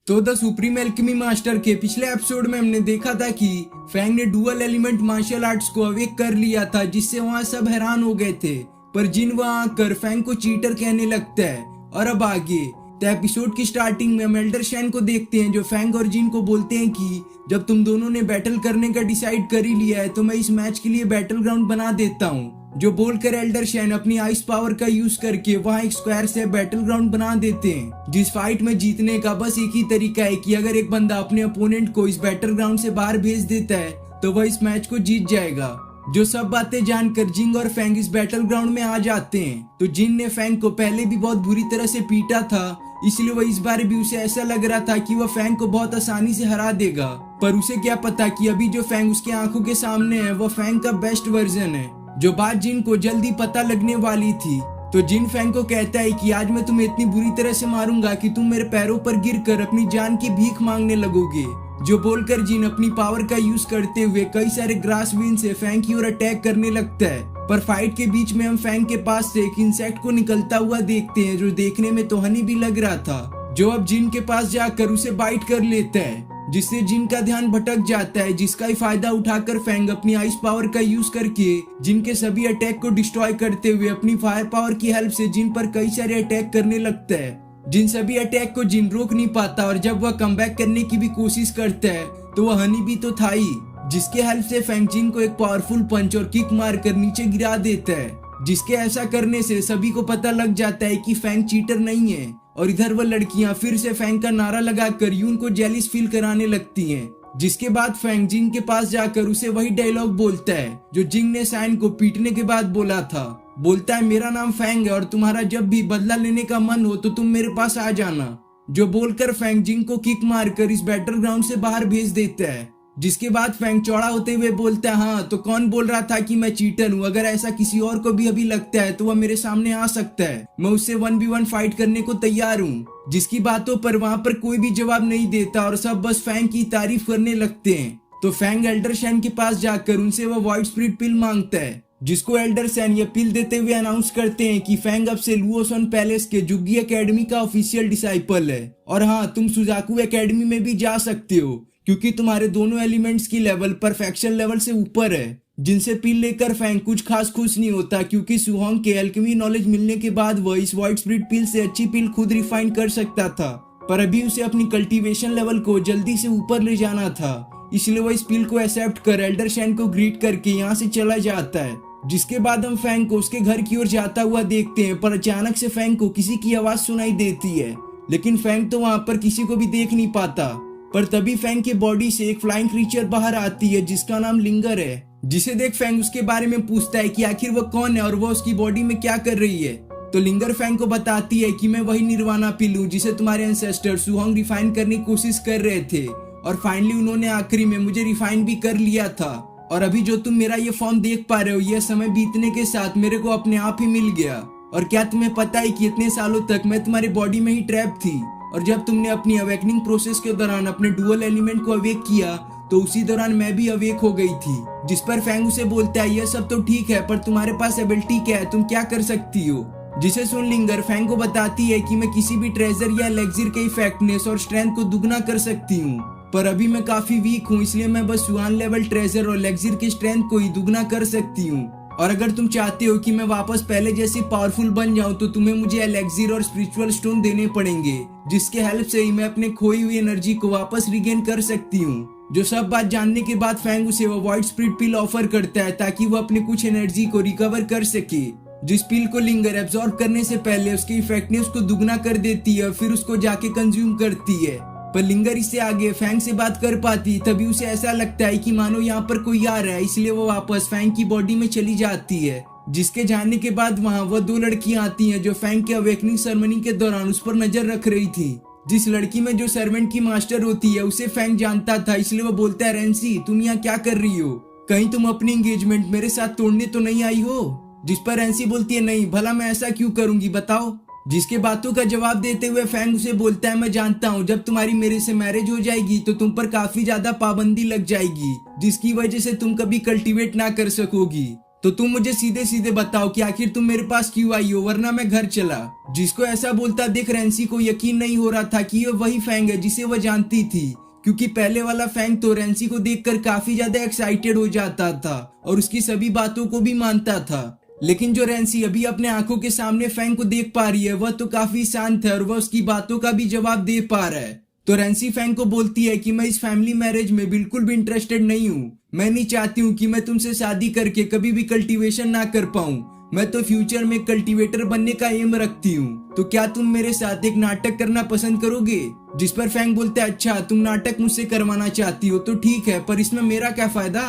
तो the supreme alchemy master के पिछले एपिसोड में हमने देखा था कि फैंग ने डुअल एलिमेंट मार्शल आर्ट्स को अवेक कर लिया था, जिससे वहाँ सब हैरान हो गए थे। पर जिन वहाँ आकर फैंग को चीटर कहने लगता है। और अब आगे तो एपिसोड की स्टार्टिंग में हम एल्डर शैन को देखते हैं, जो फैंग और जिन को बोलते हैं कि जब तुम दोनों ने बैटल करने का डिसाइड कर ही लिया है तो मैं इस मैच के लिए बैटल ग्राउंड बना देता हूँ। जो बोलकर एल्डर शैन अपनी आइस पावर का यूज करके वहाँ एक स्क्वायर से बैटल ग्राउंड बना देते हैं। जिस फाइट में जीतने का बस एक ही तरीका है कि अगर एक बंदा अपने अपोनेंट को इस बैटल ग्राउंड से बाहर भेज देता है तो वह इस मैच को जीत जाएगा। जो सब बातें जानकर जिंग और फैंग इस बैटल ग्राउंड में आ जाते हैं। तो जिन ने फैंग को पहले भी बहुत बुरी तरह से पीटा था, इसलिए वह इस बार भी उसे ऐसा लग रहा था कि वह फैंग को बहुत आसानी से हरा देगा। पर उसे क्या पता कि अभी जो फैंग उसकी आंखों के सामने है वह फैंग का बेस्ट वर्जन है। जो बात जिन को जल्दी पता लगने वाली थी। तो जिन फैंग को कहता है कि आज मैं तुम्हें इतनी बुरी तरह से मारूंगा कि तुम मेरे पैरों पर गिरकर अपनी जान की भीख मांगने लगोगे। जो बोलकर जिन अपनी पावर का यूज करते हुए कई सारे ग्रास विन से फैंग की ओर अटैक करने लगता है। पर फाइट के बीच में हम फैंग के पास से एक इंसेक्ट को निकलता हुआ देखते हैं, जो देखने में तो हनी भी लग रहा था। जो अब जिन के पास जाकर उसे बाइट कर लेता है, जिससे जिन का ध्यान भटक जाता है, जिसका ही फायदा उठाकर फैंग अपनी आइस पावर का यूज करके जिन के सभी अटैक को डिस्ट्रॉय करते हुए अपनी फायर पावर की हेल्प से जिन पर कई सारे अटैक करने लगता है। जिन सभी अटैक को जिन रोक नहीं पाता और जब वह कमबैक करने की भी कोशिश करता है तो वह हनी भी तो था ही, जिसके हेल्प से फैंग जिन को एक पावरफुल पंच और किक मारकर नीचे गिरा देता है। जिसके ऐसा करने से सभी को पता लग जाता है कि फैंग चीटर नहीं है। और इधर वह लड़कियां फिर से फैंग का नारा लगाकर यून को जेलिस फील कराने लगती हैं। जिसके बाद फैंग जिंग के पास जाकर उसे वही डायलॉग बोलता है जो जिंग ने सैन को पीटने के बाद बोला था। बोलता है, मेरा नाम फैंग है और तुम्हारा जब भी बदला लेने का मन हो तो तुम मेरे पास आ जाना। जो बोलकर फैंग जिंग को किक मारकर इस बैटल ग्राउंड से बाहर भेज देता है। जिसके बाद फैंग चौड़ा होते हुए बोलता है, हाँ तो कौन बोल रहा था कि मैं चीटर हूँ? अगर ऐसा किसी और को भी अभी लगता है तो वह मेरे सामने आ सकता है, मैं उससे 1v1 फाइट करने को तैयार हूँ। जिसकी बातों पर वहाँ पर कोई भी जवाब नहीं देता और सब बस फैंग की तारीफ करने लगते हैं। तो फैंग एल्डर शैन के पास जाकर उनसे वह वॉइड स्पिरिट पिल मांगता है, जिसको एल्डर शैन यह पिल देते हुए अनाउंस करते हैं कि फैंग अब से लुओसन पैलेस के जुगी एकेडमी का ऑफिशियल डिसाइपल है। और हाँ, तुम सुजाकू एकेडमी में भी जा सकते हो क्योंकि तुम्हारे दोनों एलिमेंट्स की लेवल परफेक्शन लेवल से ऊपर है। जिनसे पिल लेकर फैंग कुछ खास खुश नहीं होता, क्योंकि सुहोंग के एल्केमी नॉलेज मिलने के बाद वह इस वॉइड स्पिरिट पिल से अच्छी पिल खुद रिफाइन कर सकता था। पर अभी उसे अपनी कल्टीवेशन लेवल को जल्दी से ऊपर ले जाना था, इसलिए वह इस पिल को एक्सेप्ट कर एल्डर शैन को ग्रीट करके यहाँ से चला जाता है। जिसके बाद हम फैंग को उसके घर की ओर जाता हुआ देखते हैं। पर अचानक से फैंग को किसी की आवाज सुनाई देती है, लेकिन फैंग तो वहाँ पर किसी को भी देख नहीं पाता। पर तभी फैंग के बॉडी से एक फ्लाइंग क्रीचर बाहर आती है जिसका नाम लिंगर है। जिसे देख फैंग उसके बारे में पूछता है कि आखिर वो कौन है और वो उसकी बॉडी में क्या कर रही है। तो लिंगर फैंग को बताती है कि मैं वही निर्वाणा पिल हूँ जिसे तुम्हारे एंसेस्टर सुहोंग रिफाइन करने की कोशिश कर रहे थे, और फाइनली उन्होंने आखिरी में मुझे रिफाइन भी कर लिया था। और अभी जो तुम मेरा ये फॉर्म देख पा रहे हो, यह समय बीतने के साथ मेरे को अपने आप ही मिल गया। और क्या तुम्हें पता है कि इतने सालों तक मैं तुम्हारी बॉडी में ही ट्रैप थी, और जब तुमने अपनी अवेकनिंग प्रोसेस के दौरान अपने डुअल एलिमेंट को अवेक किया तो उसी दौरान मैं भी अवेक हो गई थी। जिस पर फैंग उसे बोलता है, यह सब तो ठीक है पर तुम्हारे पास एबिलिटी क्या है, तुम क्या कर सकती हो? जिसे सुन लिंगर फैंग को बताती है कि मैं किसी भी ट्रेजर या एलेक्सिर के इफेक्टनेस और स्ट्रेंथ को दुगना कर सकती हूँ, पर अभी मैं काफी वीक हूँ, इसलिए मैं बस 1 लेवल ट्रेजर और एलेक्सिर के स्ट्रेंथ को ही दुगना कर सकती हूँ। और अगर तुम चाहते हो कि मैं वापस पहले जैसी पावरफुल बन जाऊं तो तुम्हें मुझे एलेक्सिर और स्पिरिचुअल स्टोन देने पड़ेंगे, जिसके हेल्प से ही मैं अपने खोई हुई एनर्जी को वापस रिगेन कर सकती हूँ। जो सब बात जानने के बाद फैंग उसे वो वॉइड स्पिरिट पिल ऑफर करता है ताकि वो अपने कुछ एनर्जी को रिकवर कर सके। जिस पिल को लिंगर एब्जॉर्ब करने से पहले उसकी इफेक्टिवनेस को दुगना कर देती है, फिर उसको जाके कंज्यूम करती है। पर लिंगर इससे आगे फैंग से बात कर पाती, तभी उसे ऐसा लगता है कि मानो यहाँ पर कोई आ रहा है, इसलिए वो वापस फैंग की बॉडी में चली जाती है। जिसके जाने के बाद वहाँ वह 2 लड़कियां आती हैं जो फैंग के अवेकनिंग सेरेमनी के दौरान उस पर नजर रख रही थी। जिस लड़की में जो सर्वेंट की मास्टर होती है उसे फैंग जानता था, इसलिए वो बोलता है, रेंसी तुम यहाँ क्या कर रही हो? कहीं तुम अपनी एंगेजमेंट मेरे साथ तोड़ने तो नहीं आई हो? जिस पर रेंसी बोलती है, नहीं, भला मैं ऐसा क्यों करूंगी, बताओ। जिसके बातों का जवाब देते हुए फैंग उसे बोलता है, मैं जानता हूँ जब तुम्हारी मेरे से मैरिज हो जाएगी तो तुम पर काफी ज्यादा पाबंदी लग जाएगी, जिसकी वजह से तुम कभी कल्टीवेट ना कर सकोगी। तो तुम मुझे सीधे सीधे बताओ कि आखिर तुम मेरे पास क्यों आई हो, वरना मैं घर चला। जिसको ऐसा बोलता देख रेंसी को यकीन नहीं हो रहा था कि ये वही फैंग है जिसे वह जानती थी, क्योंकि पहले वाला फैंग तो रेंसी को देखकर काफी ज्यादा एक्साइटेड हो जाता था और उसकी सभी बातों को भी मानता था। लेकिन जो रेंसी अभी अपने आंखों के सामने फैंग को देख पा रही है वह तो काफी शांत है और वह उसकी बातों का भी जवाब दे पा रहा है। तो रेंसी फैंग को बोलती है कि मैं इस फैमिली मैरिज में बिल्कुल भी इंटरेस्टेड नहीं हूँ। मैं नहीं चाहती हूँ कि मैं तुमसे शादी करके कभी भी कल्टीवेशन ना कर पाऊँ। मैं तो फ्यूचर में कल्टीवेटर बनने का एम रखती हूँ। तो क्या तुम मेरे साथ एक नाटक करना पसंद करोगे? जिस पर फैंग बोलता है अच्छा तुम नाटक मुझसे करवाना चाहती हो तो ठीक है, पर इसमें मेरा क्या फायदा?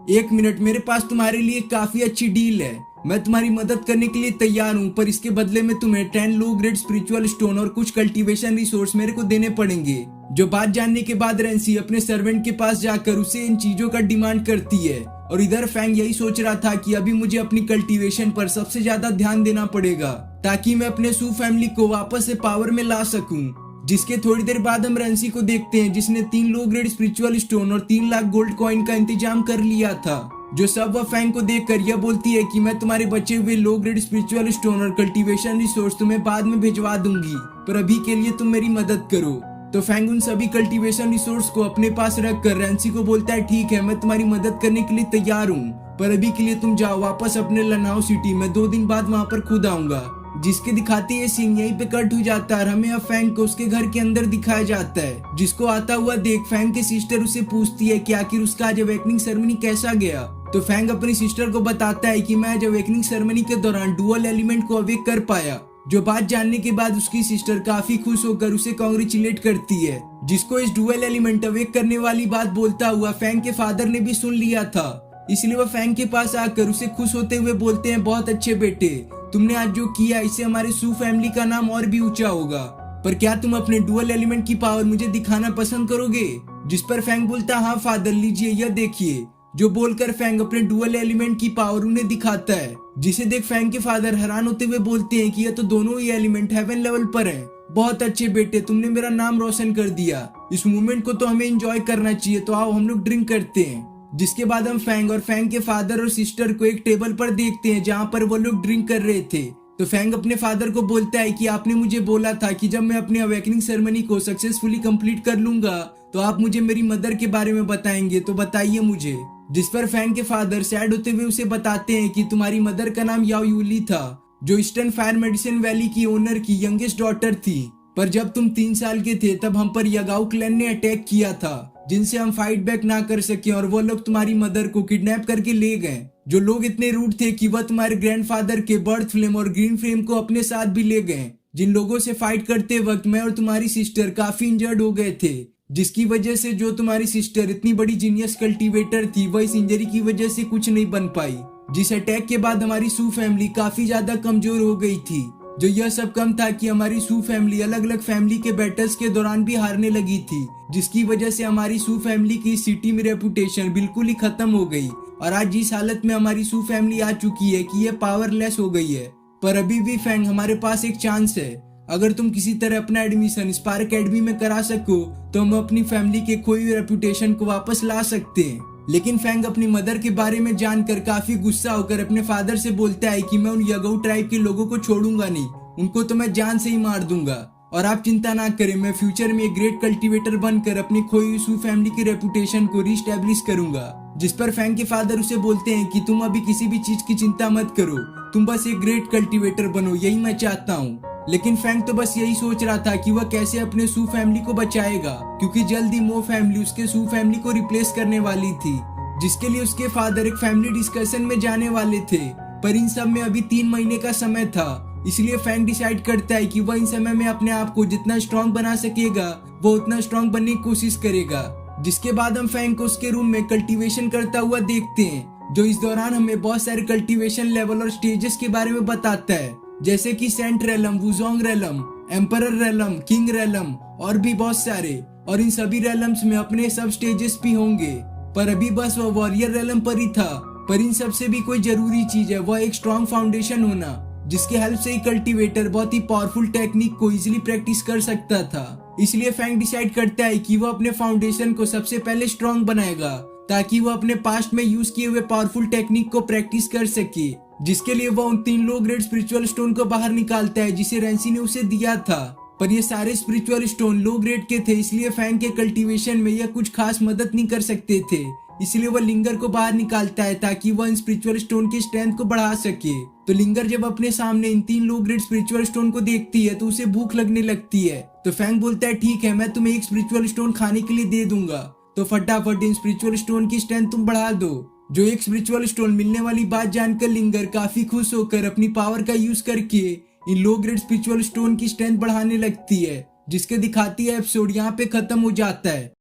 एक मिनट, मेरे पास तुम्हारे लिए काफी अच्छी डील है। मैं तुम्हारी मदद करने के लिए तैयार हूँ, पर इसके बदले में तुम्हें 10 लो ग्रेड स्पिरिचुअल स्टोन और कुछ कल्टीवेशन रिसोर्स मेरे को देने पड़ेंगे। जो बात जानने के बाद रेंसी अपने सर्वेंट के पास जाकर उसे इन चीजों का डिमांड करती है। और इधर फैंग यही सोच रहा था कि अभी मुझे अपनी कल्टीवेशन पर सबसे ज्यादा ध्यान देना पड़ेगा ताकि मैं अपने सू फैमिली को वापस से पावर में ला सकूं। जिसके थोड़ी देर बाद हम रेंसी को देखते हैं जिसने 3 लो ग्रेड स्पिरिचुअल स्टोन और 3 लाख गोल्ड कॉइन का इंतजाम कर लिया था। जो सब वह फैंग को देखकर यह बोलती है कि मैं तुम्हारे बचे हुए लो ग्रेड स्पिरिचुअल स्टोन और कल्टीवेशन रिसोर्स तुम्हें बाद में भिजवा दूंगी, पर अभी के लिए तुम मेरी मदद करो। तो फैंग उन सभी कल्टीवेशन रिसोर्स को अपने पास रखकर रेंसी को बोलता है ठीक है, मैं तुम्हारी मदद करने के लिए तैयार हूँ, पर अभी के लिए तुम जाओ वापस अपने लनाओ सिटी में 2 दिन बाद वहाँ पर खुद आऊंगा। जिसके दिखाते ये सीन यहीं पे कट हो जाता है और हमें अब फैंग को उसके घर के अंदर दिखाया जाता है। जिसको आता हुआ देख फैंग की सिस्टर उसे पूछती है कि आखिर उसका आज अवेकनिंग सेरेमनी कैसा गया। तो फैंग अपनी सिस्टर को बताता है कि मैं आज अवेकनिंग सेरेमनी के दौरान डुअल एलिमेंट को अवेक कर पाया। जो बात जानने के बाद उसकी सिस्टर काफी खुश होकर उसे कांग्रेचुलेट करती है। जिसको इस डुअल एलिमेंट अवेक करने वाली बात बोलता हुआ फैंग के फादर ने भी सुन लिया था, इसलिए वह फैंग के पास आकर उसे खुश होते हुए बोलते हैं बहुत अच्छे बेटे, तुमने आज जो किया इससे हमारे सू फैमिली का नाम और भी ऊंचा होगा, पर क्या तुम अपने डुअल एलिमेंट की पावर मुझे दिखाना पसंद करोगे? जिस पर फैंग बोलता हाँ फादर, लीजिए यह देखिए। जो बोलकर फैंग अपने डुअल एलिमेंट की पावर उन्हें दिखाता है। जिसे देख फैंग के फादर हैरान होते हुए बोलते हैं कि यह तो दोनों ही एलिमेंट हेवन लेवल पर हैं। बहुत अच्छे बेटे, तुमने मेरा नाम रोशन कर दिया। इस मोमेंट को तो हमें एंजॉय करना चाहिए, तो आओ हम लोग ड्रिंक करते हैं। जिसके बाद हम फैंग और फैंग के फादर और सिस्टर को एक टेबल पर देखते हैं जहाँ पर वो लोग ड्रिंक कर रहे थे। तो फैंग अपने फादर को बोलता है कि आपने मुझे बोला था कि जब मैं अपनी अवेकनिंग सेरेमनी को सक्सेसफुली कंप्लीट कर लूंगा तो आप मुझे मेरी मदर के बारे में बताएंगे, तो बताइए मुझे। जिस पर फैंग के फादर सैड होते हुए उसे बताते हैं कि तुम्हारी मदर का नाम याओ यूली था, जो ईस्टर्न फायर मेडिसिन वैली की ओनर की यंगेस्ट डॉटर थी। पर जब तुम 3 साल के थे तब हम पर यागाओ क्लैन ने अटैक किया था, जिनसे हम फाइट बैक ना कर सके और वो लोग तुम्हारी मदर को किडनैप करके ले गए। जो लोग इतने रूड थे कि वह तुम्हारे ग्रैंडफादर के बर्थ फ्लेम और ग्रीन फ्लेम को अपने साथ भी ले गए। जिन लोगों से फाइट करते वक्त मैं और तुम्हारी सिस्टर काफी इंजर्ड हो गए थे, जिसकी वजह से जो तुम्हारी सिस्टर इतनी बड़ी जीनियस कल्टीवेटर थी वह इस इंजरी की वजह से कुछ नहीं बन पाई। जिस अटैक के बाद हमारी सू फैमिली काफी ज्यादा कमजोर हो गई थी। जो यह सब कम था कि हमारी सू फैमिली अलग अलग फैमिली के बैटल्स के दौरान भी हारने लगी थी, जिसकी वजह से हमारी सू फैमिली की सिटी में रेपुटेशन बिल्कुल ही खत्म हो गई। और आज जिस हालत में हमारी सू फैमिली आ चुकी है कि यह पावरलेस हो गई है। पर अभी भी फैंग हमारे पास एक चांस है, अगर तुम किसी तरह अपना एडमिशन स्पार एकेडमी में करा सको तो हम अपनी फैमिली के खोई हुई रेपुटेशन को वापस ला सकते हैं। लेकिन फैंग अपनी मदर के बारे में जानकर काफी गुस्सा होकर अपने फादर से बोलता है कि मैं उन यागाओ ट्राइब के लोगों को छोड़ूंगा नहीं, उनको तो मैं जान से ही मार दूंगा। और आप चिंता ना करें, मैं फ्यूचर में एक ग्रेट कल्टीवेटर बनकर अपनी खोई हुई सू फैमिली की रेपुटेशन को रीस्टैब्लिश करूंगा। जिस पर फैंग के फादर उसे बोलते हैं कि तुम अभी किसी भी चीज की चिंता मत करो, तुम बस एक ग्रेट कल्टीवेटर बनो, यही मैं चाहता हूँ। लेकिन फैंग तो बस यही सोच रहा था कि वह कैसे अपने सू फैमिली को बचाएगा, क्योंकि जल्द ही मो फैमिली उसके सू फैमिली को रिप्लेस करने वाली थी, जिसके लिए उसके फादर एक फैमिली डिस्कशन में जाने वाले थे। पर इन सब में अभी 3 महीने का समय था, इसलिए फैंग डिसाइड करता है कि वह इन समय में अपने आप को जितना स्ट्रॉन्ग बना सकेगा वो उतना स्ट्रॉन्ग बनने की कोशिश करेगा। जिसके बाद हम फैंग को उसके रूम में कल्टीवेशन करता हुआ देखते हैं, जो इस दौरान हमें बहुत सारे कल्टीवेशन लेवल और स्टेजेस के बारे में बताता है, जैसे कि सेंट रेलम, वुजोंग रेलम, एम्परर रेलम, किंग रेलम और भी बहुत सारे। और इन सभी रेलम्स में अपने सब स्टेजेस भी होंगे, पर अभी बस वह वॉरियर रेलम पर ही था। पर इन सबसे भी कोई जरूरी चीज है, वह एक स्ट्रॉन्ग फाउंडेशन होना, जिसके हेल्प से ही कल्टीवेटर बहुत ही पावरफुल टेक्निक को इजीली प्रैक्टिस कर सकता था। इसलिए फैंग डिसाइड करता है कि वह अपने फाउंडेशन को सबसे पहले स्ट्रॉन्ग बनाएगा, ताकि वह अपने पास्ट में यूज किए हुए पावरफुल टेक्निक को प्रैक्टिस कर सके। जिसके लिए वह उन 3 लो ग्रेड स्पिरिचुअल स्टोन को बाहर निकालता है जिसे रैंसी ने उसे दिया था। पर ये सारे स्पिरिचुअल स्टोन लो ग्रेड के थे, इसलिए फैंग के कल्टीवेशन में यह कुछ खास मदद नहीं कर सकते थे। इसलिए वह लिंगर को बाहर निकालता है ताकि वह इन स्पिरिचुअल स्टोन की स्ट्रेंथ को बढ़ा सके। तो लिंगर जब अपने सामने इन 3 लो ग्रेड स्पिरिचुअल स्टोन को देखती है तो उसे भूख लगने लगती है। तो फैंग बोलता है ठीक है, मैं तुम्हें एक स्पिरिचुअल स्टोन खाने के लिए दे दूंगा, तो फटाफट इन स्पिरिचुअल स्टोन की स्ट्रेंथ तुम बढ़ा दो। जो एक स्पिरिचुअल स्टोन मिलने वाली बात जानकर लिंगर काफी खुश होकर अपनी पावर का यूज करके इन लो ग्रेड स्पिरिचुअल स्टोन की स्ट्रेंथ बढ़ाने लगती है। जिसके दिखाती है एपिसोड यहाँ पे खत्म हो जाता है।